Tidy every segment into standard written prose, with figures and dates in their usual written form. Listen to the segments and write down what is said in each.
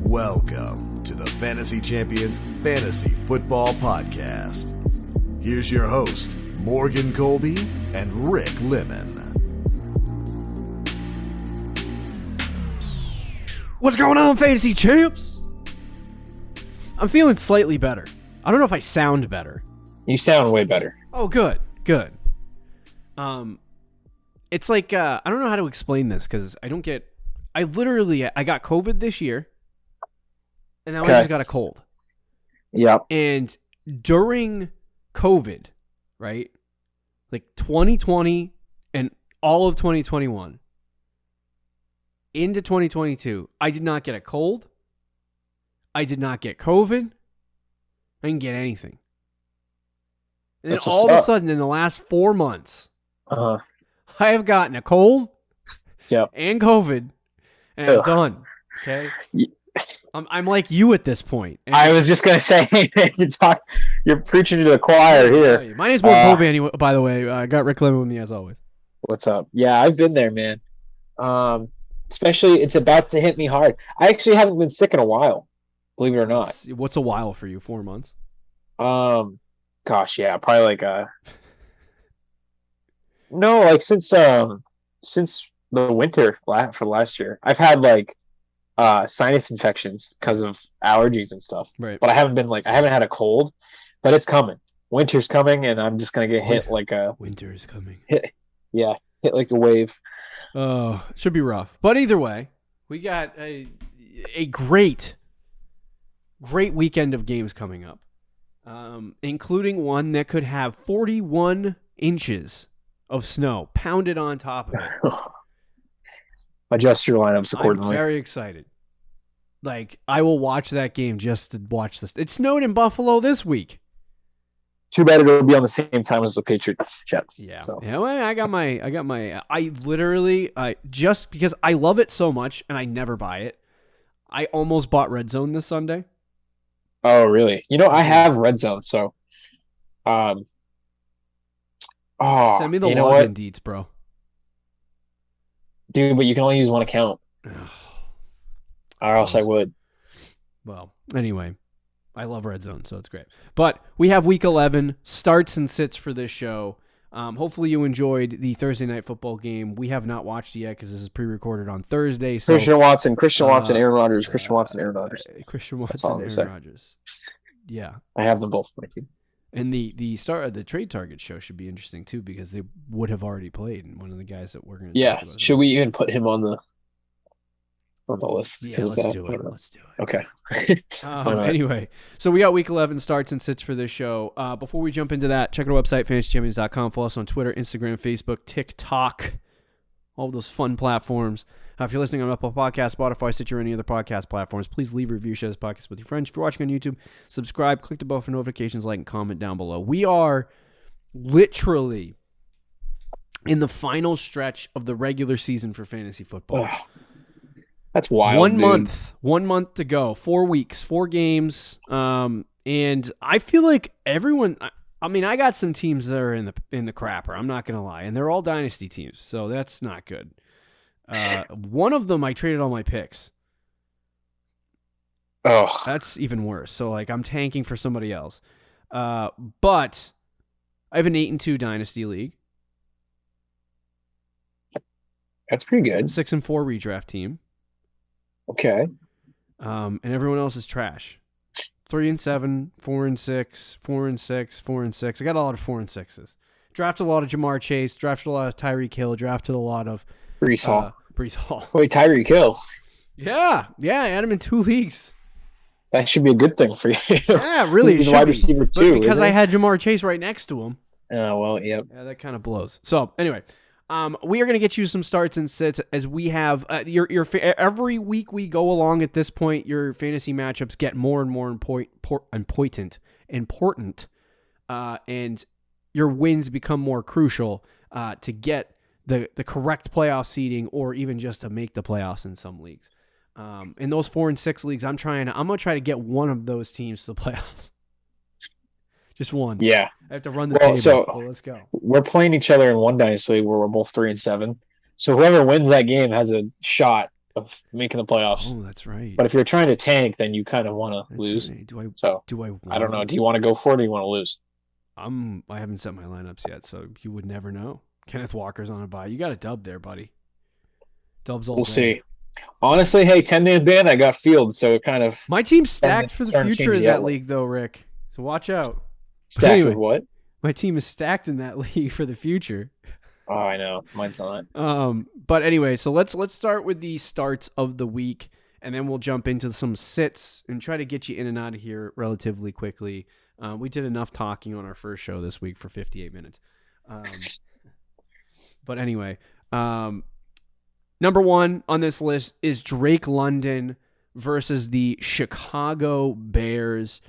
Welcome to the Fantasy Champions Fantasy Football Podcast. Here's your host, Morgan Colby and Rick Lemon. What's going on, Fantasy Champs? I'm feeling slightly better. I don't know if I sound better. You sound way better. Oh, good. It's like, I don't know how to explain this because I got COVID this year, and now I just got a cold. Yep. And during COVID, right, like 2020 and all of 2021, into 2022, I did not get a cold. I did not get COVID. I didn't get anything. And then all of a sudden, in the last 4 months, I have gotten a cold and COVID, and I'm done. Okay? I'm like you at this point. And I was just going to say, you're preaching to the choir here. My name's Morgan Colby, anyway, by the way. I got Rick Lemon with me, as always. What's up? Yeah, I've been there, man. Especially, it's about to hit me hard. I actually haven't been sick in a while, believe it or not. What's a while for you? 4 months? Gosh, yeah, probably like no, like since the winter for last year, I've had like sinus infections because of allergies and stuff. Right. But I haven't had a cold, but it's coming. Winter's coming, and I'm just gonna get hit like a winter is coming. Hit like a wave. Oh, should be rough. But either way, we got a great weekend of games coming up, including one that could have 41 inches of snow pounded on top of it. Adjust your lineups accordingly. I'm very excited. Like, I will watch that game just to watch this. It snowed in Buffalo this week. Too bad it'll be on the same time as the Patriots Jets. Yeah. So. Yeah. Well, I literally, just because I love it so much and I never buy it, I almost bought Red Zone this Sunday. Oh, really? You know, I have Red Zone, so. Send me the login deets, bro. Dude, but you can only use one account. Or else I would. Well, anyway. I love Red Zone, so it's great. But we have Week 11 starts and sits for this show. Hopefully you enjoyed the Thursday Night Football game. We have not watched it yet because this is pre-recorded on Thursday. So, Christian Watson, Aaron Rodgers. Christian Watson, Aaron Rodgers. Aaron Rodgers. Yeah. I have them both on my team. And the start of the Trade Target show should be interesting, too, because they would have already played. And one of the guys that we're going to talk about. Should we even put him on the list? Yeah, let's do it. Okay. Anyway, so we got Week 11 starts and sits for this show. Before we jump into that, check out our website, fantasychampions.com. Follow us on Twitter, Instagram, Facebook, TikTok, all of those fun platforms. If you're listening on Apple Podcasts, Spotify, Stitcher, or any other podcast platforms, please leave a review, share this podcast with your friends. If you're watching on YouTube, subscribe, click the bell for notifications, like, and comment down below. We are literally in the final stretch of the regular season for fantasy football. That's wild. 1 month to go. 4 weeks, 4 games. And I feel like everyone. I mean, I got some teams that are in the crapper. I'm not gonna lie, and they're all dynasty teams, so that's not good. One of them I traded all my picks. Oh, that's even worse. So like, I'm tanking for somebody else. But I have an 8-2 dynasty league. That's pretty good. 6-4 redraft team. Okay. And everyone else is trash. 3-7, 4-6, 4-6, 4-6. I got a lot of 4 and 6s. Drafted a lot of Jamar Chase. Drafted a lot of Tyreek Hill. Drafted a lot of Breece Hall. Wait, Tyreek Hill. Yeah. I had him in 2 leagues. That should be a good thing for you. Yeah, really. He's a wide receiver too. But because I had Jamar Chase right next to him. Oh well, yep. Yeah, that kind of blows. So anyway. We are going to get you some starts and sits as we have every week we go along at this point. Your fantasy matchups get more and more important, and your wins become more crucial to get the correct playoff seeding or even just to make the playoffs in some leagues. In those 4 and 6 leagues, I'm going to try to get one of those teams to the playoffs. Just one. Yeah. I have to run the table. So let's go. We're playing each other in one dynasty league where we're both 3-7. So whoever wins that game has a shot of making the playoffs. Oh, that's right. But if you're trying to tank, then you kind of want to lose. Right. Do I don't know. Do you want to go for it, or do you want to lose? I haven't set my lineups yet, so you would never know. Kenneth Walker's on a bye. You got a dub there, buddy. Dubs all We'll day. see. Honestly, hey, 10-man band, I got Field, so it kind of... My team's stacked for the future in that league, though, Rick. So watch out. Stacked with what? My team is stacked in that league for the future. Oh, I know. Mine's not. But anyway, so let's start with the starts of the week, and then we'll jump into some sits and try to get you in and out of here relatively quickly. We did enough talking on our first show this week for 58 minutes. But anyway, number one on this list is Drake London versus the Chicago Bears.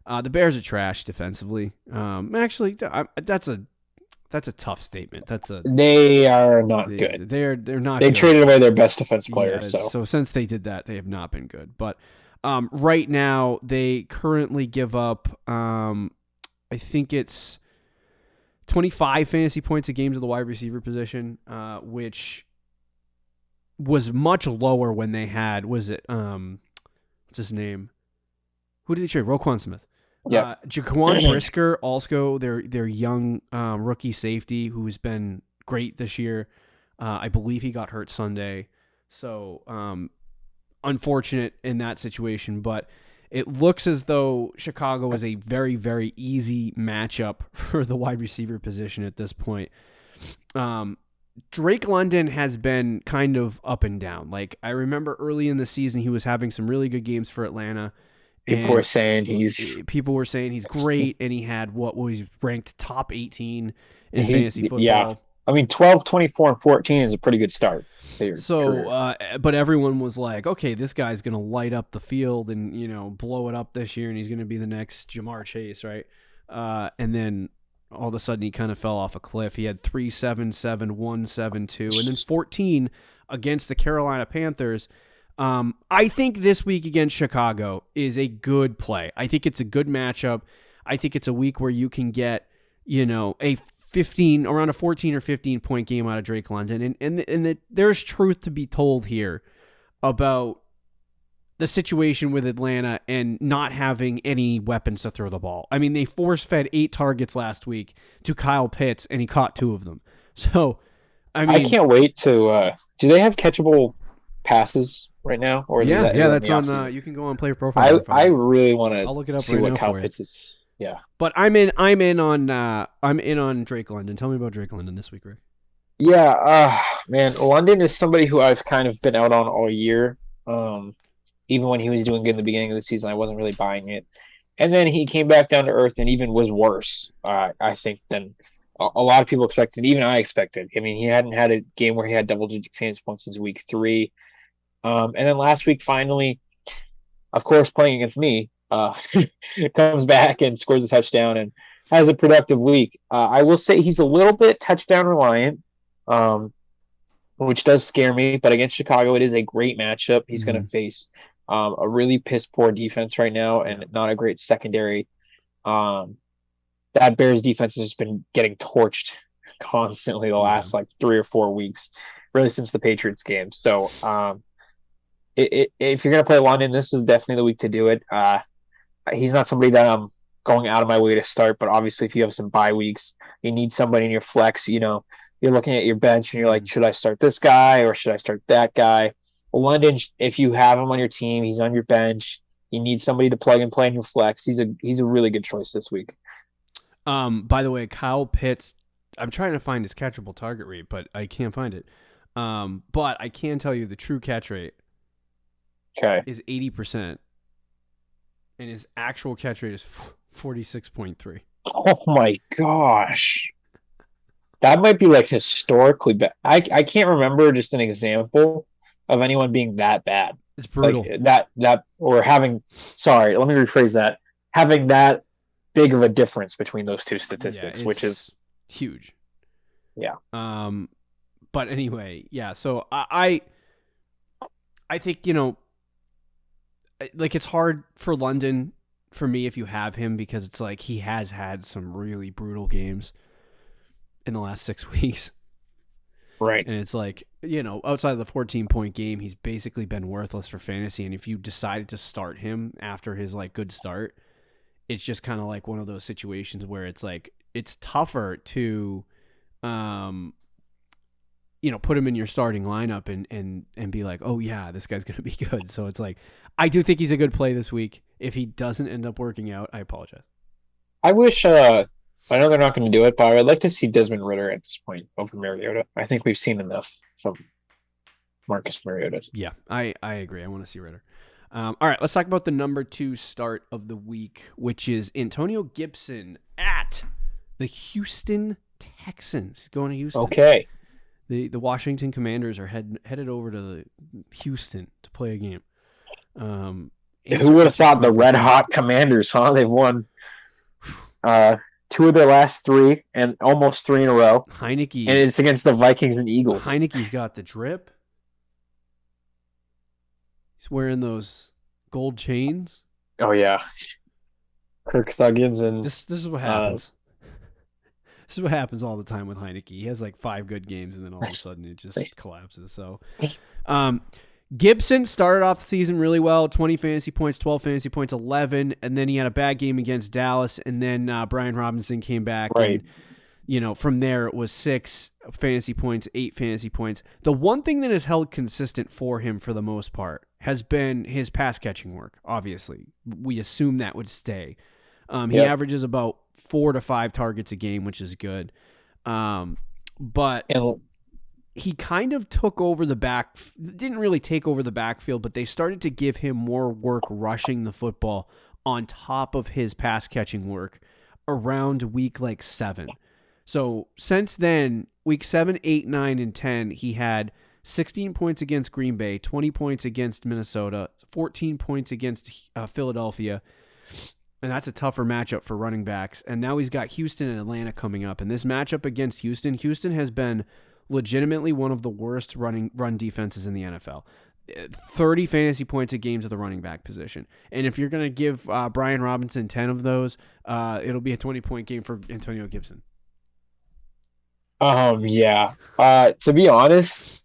The Bears are trash defensively. Actually, that's a tough statement. They are not good. They're not. They good. traded away their best defense player. Yeah, so since they did that, they have not been good. But right now, they currently give up. I think it's 25 fantasy points a game to the wide receiver position, which was much lower when they had. Was it what's his name? Who did they trade? Roquan Smith. Yeah. Jaquan Brisker, also their young rookie safety who has been great this year. I believe he got hurt Sunday. So unfortunate in that situation. But it looks as though Chicago is a very, very easy matchup for the wide receiver position at this point. Drake London has been kind of up and down. Like, I remember early in the season, he was having some really good games for Atlanta. People were saying he's great, and he had what was ranked top 18 in fantasy football. Yeah, I mean 12, 24, and 14 is a pretty good start. But everyone was like, okay, this guy's gonna light up the field and blow it up this year, and he's gonna be the next Jamar Chase, right? And then all of a sudden he kind of fell off a cliff. He had 3-7-7, 1-7-2, and then 14 against the Carolina Panthers. I think this week against Chicago is a good play. I think it's a good matchup. I think it's a week where you can get, around a 14 or 15 point game out of Drake London. And there's truth to be told here about the situation with Atlanta and not having any weapons to throw the ball. I mean, they force-fed 8 targets last week to Kyle Pitts, and he caught 2 of them. So, I can't wait to do they have catchable passes right now, or that's on. You can go on Player Profile. I really want to. I'll look it up. See right what now Kyle for Pitts is. Yeah, but I'm in on Drake London. Tell me about Drake London this week, Rick. Yeah, man, London is somebody who I've kind of been out on all year. Even when he was doing good in the beginning of the season, I wasn't really buying it, and then he came back down to earth and even was worse. I think than a lot of people expected. Even I expected. I mean, he hadn't had a game where he had double-digit fantasy points since week 3. And then last week, finally, of course, playing against me, comes back and scores a touchdown and has a productive week. I will say he's a little bit touchdown reliant, which does scare me. But against Chicago, it is a great matchup. He's going to face a really piss-poor defense right now and not a great secondary. That Bears defense has just been getting torched constantly the last 3 or 4 weeks, really since the Patriots game. So, if you're going to play London, this is definitely the week to do it. He's not somebody that I'm going out of my way to start, but obviously if you have some bye weeks, you need somebody in your flex, you're looking at your bench and you're like, should I start this guy or should I start that guy? Well, London, if you have him on your team, he's on your bench, you need somebody to plug and play in your flex. He's a really good choice this week. By the way, Kyle Pitts, I'm trying to find his catchable target rate, but I can't find it. But I can tell you the true catch rate is 80%, and his actual catch rate is 46.3. Oh my gosh, that might be like historically bad. I can't remember just an example of anyone being that bad. It's brutal. Like that or having. Sorry, let me rephrase that. Having that big of a difference between those two statistics, which is huge. Yeah. But anyway, yeah. So I think like it's hard for London for me if you have him because it's like he has had some really brutal games in the last 6 weeks. Right. And it's like, outside of the 14-point game, he's basically been worthless for fantasy. And if you decided to start him after his like good start, it's just kind of like one of those situations where it's like it's tougher to put him in your starting lineup and be like, oh yeah, this guy's going to be good. So it's like, I do think he's a good play this week. If he doesn't end up working out, I apologize. I wish, I know they're not going to do it, but I would like to see Desmond Ridder at this point over Mariota. I think we've seen enough from Marcus Mariota. Yeah, I agree. I want to see Ridder. All right, let's talk about the number 2 start of the week, which is Antonio Gibson at the Houston Texans. Going to Houston. Okay. The Washington Commanders are headed over to Houston to play a game. Who would have thought the red hot Commanders, huh? They've won 2 of their last 3 and almost 3 in a row. Heineke. And it's against the Vikings and Eagles. Heineke's got the drip. He's wearing those gold chains. Oh, yeah. Kirk Thuggins and... This is what happens. This is what happens all the time with Heineke. He has like 5 good games, and then all of a sudden it just collapses. So, Gibson started off the season really well, 20 fantasy points, 12 fantasy points, 11, and then he had a bad game against Dallas, and then Brian Robinson came back. Right. And, from there it was 6 fantasy points, 8 fantasy points. The one thing that has held consistent for him for the most part has been his pass catching work, obviously. We assume that would stay. He averages about 4 to 5 targets a game, which is good. But he kind of took over the didn't really take over the backfield, but they started to give him more work rushing the football on top of his pass catching work around week 7. So since then, week 7, 8, 9, and 10, he had 16 points against Green Bay, 20 points against Minnesota, 14 points against Philadelphia. And that's a tougher matchup for running backs. And now he's got Houston and Atlanta coming up. And this matchup against Houston has been legitimately one of the worst run defenses in the NFL. 30 fantasy points a game to the running back position. And if you're going to give Brian Robinson 10 of those, it'll be a 20-point game for Antonio Gibson. Yeah. To be honest,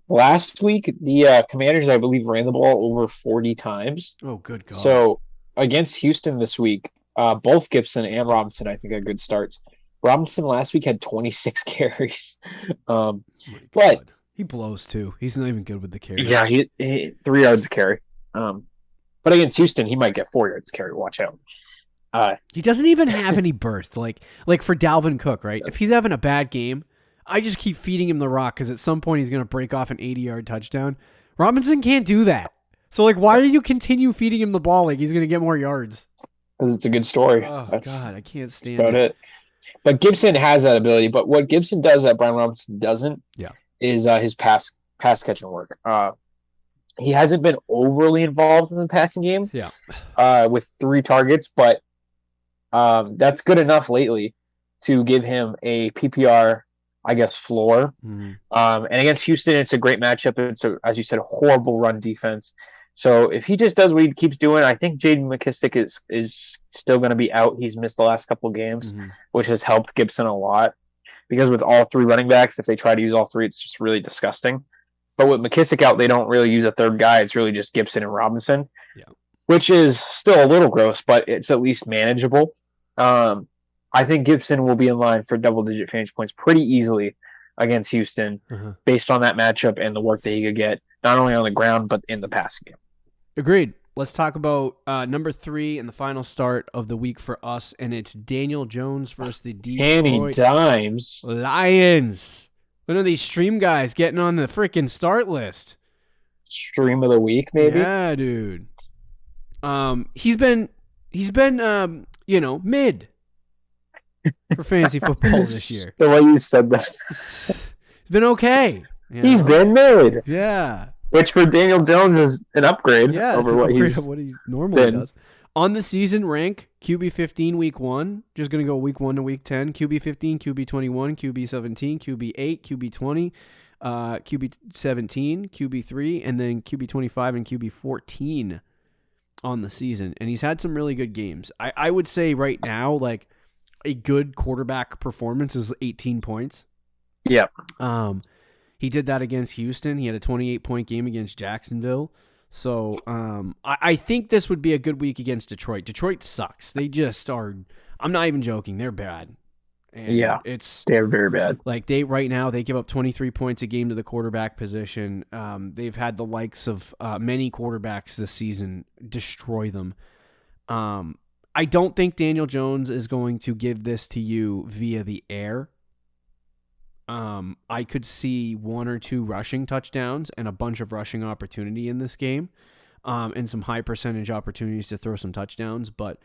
last week, the Commanders, I believe, ran the ball over 40 times. Oh, good God. So against Houston this week, both Gibson and Robinson, I think, are good starts. Robinson last week had 26 carries. But he blows too. He's not even good with the carry. Yeah, he 3 yards a carry. But against Houston, he might get 4 yards a carry. Watch out. He doesn't even have any burst. Like for Dalvin Cook, right? If he's having a bad game, I just keep feeding him the rock because at some point he's going to break off an 80-yard touchdown. Robinson can't do that. So, why do you continue feeding him the ball like he's going to get more yards? Because it's a good story. Oh, God, I can't stand it. But Gibson has that ability. But what Gibson does that Brian Robinson doesn't is his pass catching work. He hasn't been overly involved in the passing game with 3 targets, but that's good enough lately to give him a PPR, I guess, floor. Mm-hmm. And against Houston, it's a great matchup. It's, as you said, a horrible run defense. So if he just does what he keeps doing, I think Jaden McKissick is still going to be out. He's missed the last couple of games, which has helped Gibson a lot. Because with all 3 running backs, if they try to use all 3, it's just really disgusting. But with McKissick out, they don't really use a third guy. It's really just Gibson and Robinson, which is still a little gross, but it's at least manageable. I think Gibson will be in line for double-digit fantasy points pretty easily against Houston based on that matchup and the work that he could get, not only on the ground, but in the passing game. Agreed. Let's talk about number 3 and the final start of the week for us, and it's Daniel Jones versus the Detroit Dimes Lions. One of these stream guys getting on the freaking start list. Stream of the week, maybe? Yeah, dude. He's been mid for fantasy football this year. The way you said that. It's been okay. He's been mid. Yeah. Which for Daniel Jones is an upgrade over what he normally does. On the season rank, QB 15 week 1. Just going to go week 1 to week 10. QB 15, QB 21, QB 17, QB 8, QB 20, QB 17, QB 3, and then QB 25 and QB 14 on the season. And he's had some really good games. I would say right now, a good quarterback performance is 18 points. Yep. He did that against Houston. He had a 28-point game against Jacksonville. So I think this would be a good week against Detroit. Detroit sucks. They just are. I'm not even joking. They're bad. And they're very bad. Like right now they give up 23 points a game to the quarterback position. They've had the likes of many quarterbacks this season destroy them. I don't think Daniel Jones is going to give this to you via the air. I could see 1 or 2 rushing touchdowns and a bunch of rushing opportunity in this game, and some high percentage opportunities to throw some touchdowns. But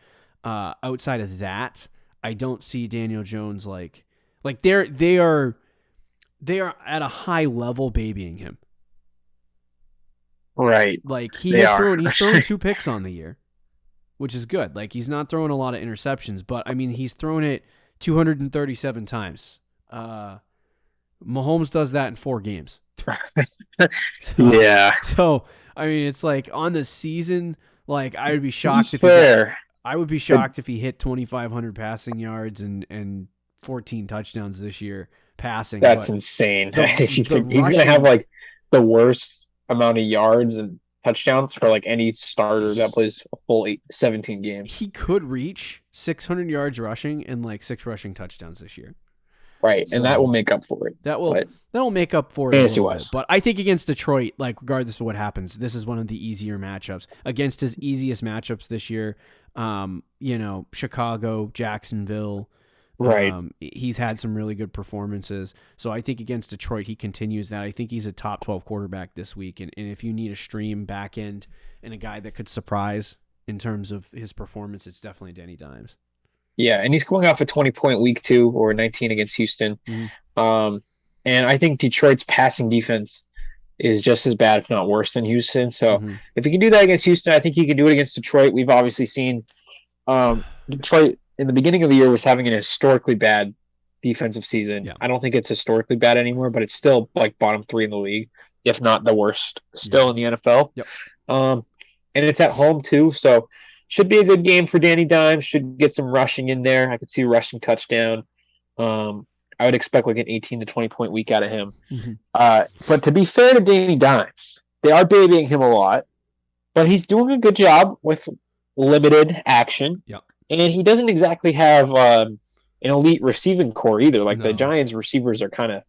outside of that, I don't see Daniel Jones like they are at a high level babying him. Right. Like he's thrown 2 picks on the year, which is good. Like he's not throwing a lot of interceptions, but I mean he's thrown it 237 times. Mahomes does that in 4 games. Yeah. So I mean it's like on the season, like I would be shocked if he hit 2,500 passing yards and 14 touchdowns this year passing. That's insane. He's going to have like the worst amount of yards and touchdowns for like any starter that plays a full 17 games. He could reach 600 yards rushing and like 6 rushing touchdowns this year. Right, so, and that will make up for it. That'll make up for it fantasy-wise. But I think against Detroit, like regardless of what happens, this is one of the easier matchups. Against his easiest matchups this year, Chicago, Jacksonville. Right. He's had some really good performances. So I think against Detroit, he continues that. I think he's a top 12 quarterback this week. And if you need a stream back end and a guy that could surprise in terms of his performance, it's definitely Danny Dimes. Yeah, and he's coming off a 20-point week 2 or 19 against Houston. Mm-hmm. And I think Detroit's passing defense is just as bad, if not worse, than Houston. So if he can do that against Houston, I think he can do it against Detroit. We've obviously seen Detroit in the beginning of the year was having an historically bad defensive season. Yeah. I don't think it's historically bad anymore, but it's still like bottom 3 in the league, if not the worst, still in the NFL. Yep. And it's at home too, so should be a good game for Danny Dimes. Should get some rushing in there. I could see a rushing touchdown. I would expect like an 18 to 20-point week out of him. Mm-hmm. But to be fair to Danny Dimes, they are babying him a lot, but he's doing a good job with limited action. Yep. And he doesn't exactly have an elite receiving core either. Like the Giants receivers are kind of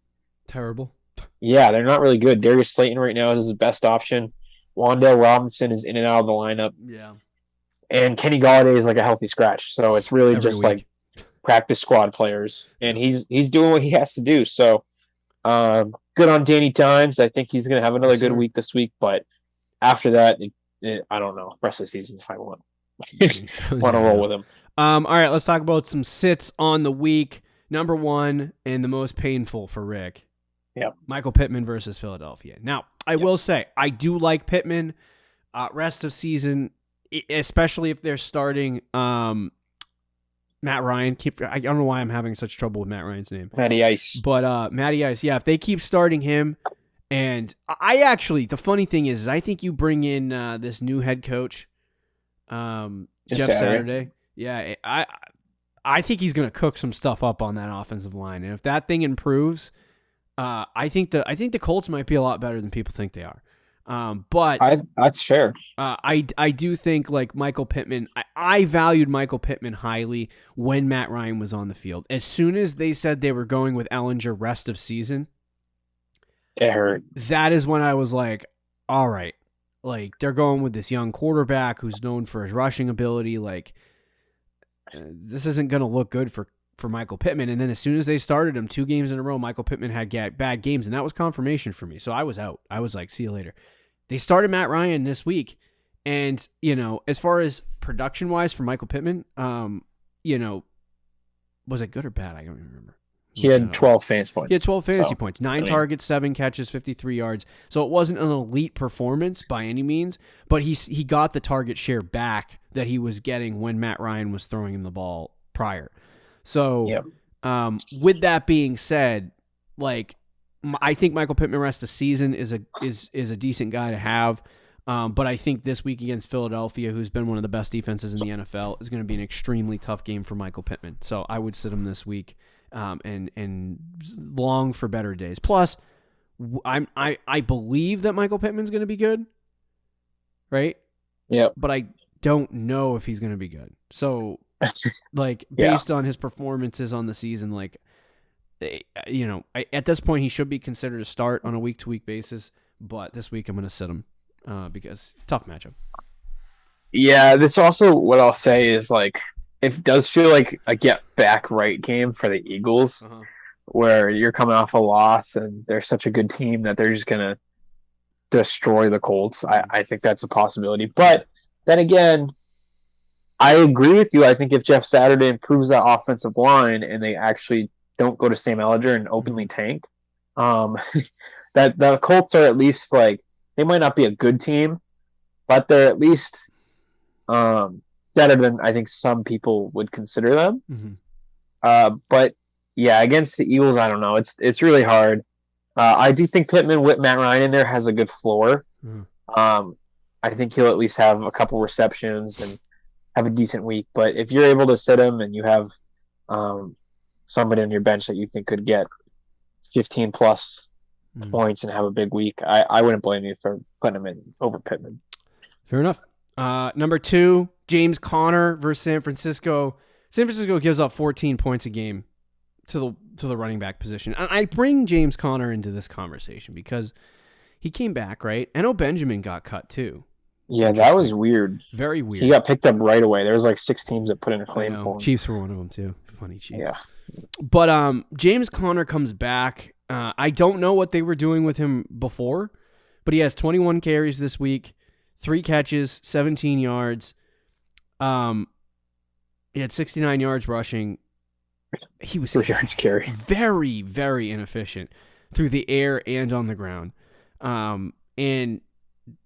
terrible. Yeah, they're not really good. Darius Slayton right now is his best option. Wan'Dale Robinson is in and out of the lineup. Yeah. And Kenny Golladay is like a healthy scratch. So it's really just like practice squad players. And he's doing what he has to do. So good on Danny Dimes. I think he's going to have another good week this week. But after that, I don't know. Rest of the season, if I want to roll with him. All right, let's talk about some sits on the week. Number 1 and the most painful for Rick. Yep. Michael Pittman versus Philadelphia. Now, I will say, I do like Pittman. Rest of season, especially if they're starting Matt Ryan. I don't know why I'm having such trouble with Matt Ryan's name. Matty Ice. But Matty Ice, yeah, if they keep starting him, and I actually, the funny thing is I think you bring in this new head coach, Jeff Saturday. Yeah, I think he's going to cook some stuff up on that offensive line. And if that thing improves, I think the Colts might be a lot better than people think they are. But that's fair. I do think like Michael Pittman, I valued Michael Pittman highly when Matt Ryan was on the field. As soon as they said they were going with Ellinger rest of season, it hurt. That is when I was like, all right, like they're going with this young quarterback who's known for his rushing ability. Like this isn't going to look good for Michael Pittman. And then as soon as they started him 2 games in a row, Michael Pittman had bad games, and that was confirmation for me. So I was out. I was like, see you later. They started Matt Ryan this week, and, as far as production-wise for Michael Pittman, was it good or bad? I don't even remember. He had 12 fantasy points. He had 12 fantasy points. 9 targets, 7 catches, 53 yards. So it wasn't an elite performance by any means, but he got the target share back that he was getting when Matt Ryan was throwing him the ball prior. So, with that being said, like I think Michael Pittman rest of season is a decent guy to have, but I think this week against Philadelphia, who's been one of the best defenses in the NFL, is going to be an extremely tough game for Michael Pittman. So I would sit him this week and long for better days. Plus, I believe that Michael Pittman's going to be good, right? Yeah. But I don't know if he's going to be good. So, like, based on his performances on the season, like, at this point, he should be considered a start on a week-to-week basis. But this week, I'm going to sit him because tough matchup. Yeah, this also, what I'll say is, like, it does feel like a get-back right game for the Eagles, where you're coming off a loss and they're such a good team that they're just going to destroy the Colts. I think that's a possibility. But then again, I agree with you. I think if Jeff Saturday improves that offensive line and they actually don't go to Sam Ellinger and openly tank, that the Colts are at least, like, they might not be a good team, but they're at least better than I think some people would consider them. But yeah, against the Eagles, I don't know. It's really hard. I do think Pittman with Matt Ryan in there has a good floor. I think he'll at least have a couple receptions and have a decent week. But if you're able to sit him and you have somebody on your bench that you think could get 15 plus points and have a big week, I wouldn't blame you for putting him in over Pittman. Fair enough. Number 2, James Conner versus San Francisco. San Francisco gives up 14 points a game to the running back position. And I bring James Conner into this conversation because he came back, right? Eno Benjamin got cut too. Yeah, that was weird. Very weird. He got picked up right away. There was like 6 teams that put in a claim for him. Chiefs were one of them too. Funny Chiefs. Yeah. But James Conner comes back. I don't know what they were doing with him before, but he has 21 carries this week, 3 catches, 17 yards. He had 69 yards rushing. He was 3 yards carry. Very, very inefficient through the air and on the ground. And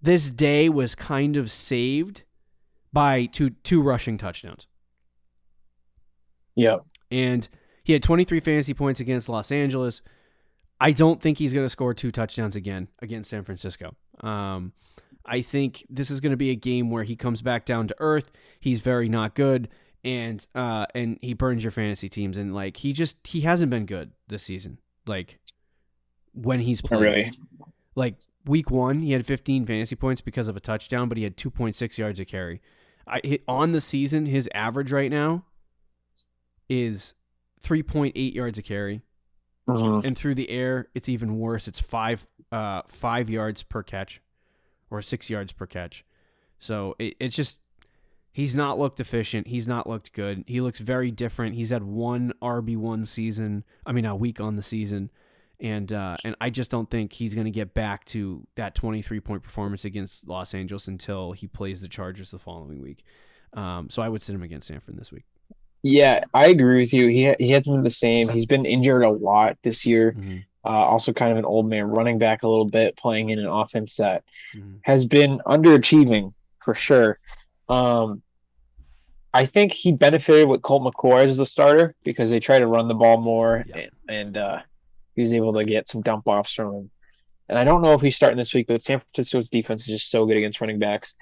this day was kind of saved by two rushing touchdowns. Yeah. And he had 23 fantasy points against Los Angeles. I don't think he's going to score 2 touchdowns again against San Francisco. I think this is going to be a game where he comes back down to earth. He's very not good, and he burns your fantasy teams. And like he hasn't been good this season. Like when he's played. Really? Like week 1, he had 15 fantasy points because of a touchdown, but he had 2.6 yards a carry. On the season, his average right now is 3.8 yards a carry. And through the air, it's even worse. It's 5 yards per catch or 6 yards per catch. So it's just he's not looked efficient. He's not looked good. He looks very different. He's had 1 RB1 week on the season. And I just don't think he's going to get back to that 23-point performance against Los Angeles until he plays the Chargers the following week. So I would sit him against San Fran this week. Yeah, I agree with you. He hasn't been the same. He's been injured a lot this year. Also kind of an old man, running back a little bit, playing in an offense that has been underachieving for sure. I think he benefited with Colt McCoy as the starter because they try to run the ball more, and he was able to get some dump offs from him. And I don't know if he's starting this week, but San Francisco's defense is just so good against running backs.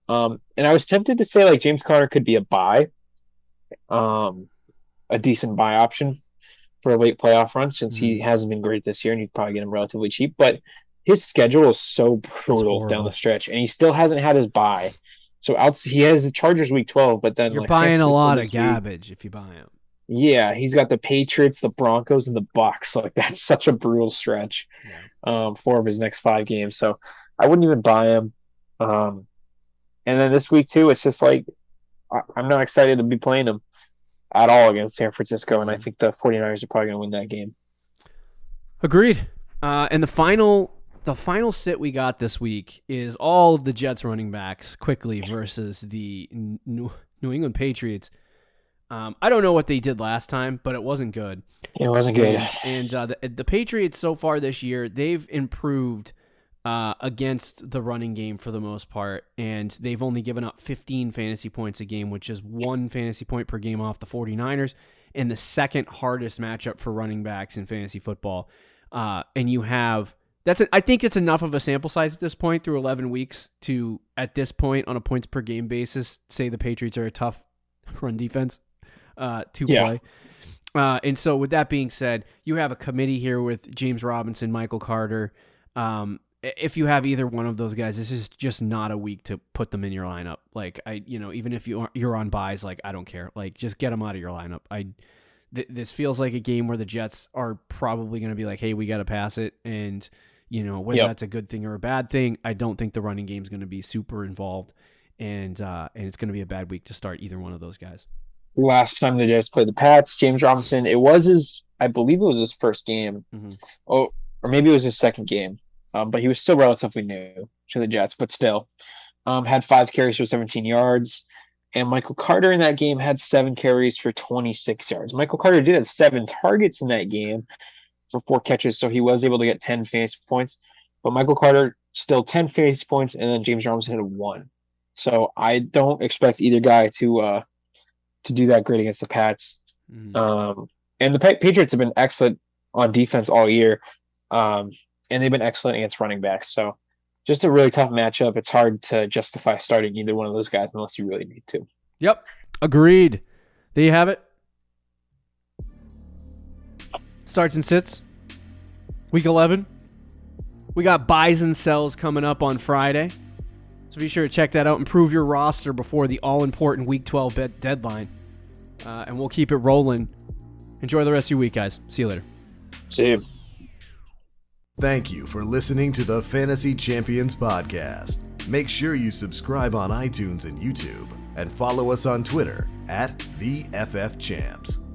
And I was tempted to say like James Conner could be a buy. A decent buy option for a late playoff run since he hasn't been great this year and you'd probably get him relatively cheap. But his schedule is so brutal down the stretch and he still hasn't had his buy. So he has the Chargers week 12, but then you're buying a lot of garbage if you buy him. Yeah, he's got the Patriots, the Broncos, and the Bucks. Like that's such a brutal stretch 4 of his next 5 games. So I wouldn't even buy him. And then this week too, it's just like I'm not excited to be playing him at all against San Francisco, and I think the 49ers are probably going to win that game. Agreed. And the final sit we got this week is all of the Jets running backs quickly versus the New England Patriots. I don't know what they did last time, but it wasn't good. It wasn't good. And the Patriots so far this year, they've improved against the running game for the most part, and they've only given up 15 fantasy points a game, which is 1 fantasy point per game off the 49ers, and the second hardest matchup for running backs in fantasy football. And you have I think it's enough of a sample size at this point through 11 weeks to, at this point, on a points per game basis, say the Patriots are a tough run defense to play. And so with that being said, you have a committee here with James Robinson, Michael Carter. If you have either one of those guys, this is just not a week to put them in your lineup. Like even if you're on buys, like I don't care. Like just get them out of your lineup. This feels like a game where the Jets are probably going to be like, hey, we got to pass it. And, whether that's a good thing or a bad thing, I don't think the running game is going to be super involved. And it's going to be a bad week to start either one of those guys. Last time the Jets played the Pats, James Robinson, I believe it was his first game. Mm-hmm. Oh, or maybe it was his second game. But he was still relatively new to the Jets, but still had 5 carries for 17 yards. And Michael Carter in that game had 7 carries for 26 yards. Michael Carter did have 7 targets in that game for 4 catches, so he was able to get 10 fantasy points. But Michael Carter still 10 fantasy points, and then James Robinson had 1. So I don't expect either guy to do that great against the Pats. Mm-hmm. And the Patriots have been excellent on defense all year, and they've been excellent against running backs. So just a really tough matchup. It's hard to justify starting either one of those guys unless you really need to. Yep. Agreed. There you have it. Starts and sits. Week 11. We got buys and sells coming up on Friday. So be sure to check that out. Improve your roster before the all-important Week 12 deadline. And we'll keep it rolling. Enjoy the rest of your week, guys. See you later. See you. Thank you for listening to the Fantasy Champions Podcast. Make sure you subscribe on iTunes and YouTube and follow us on Twitter @TheFFChamps.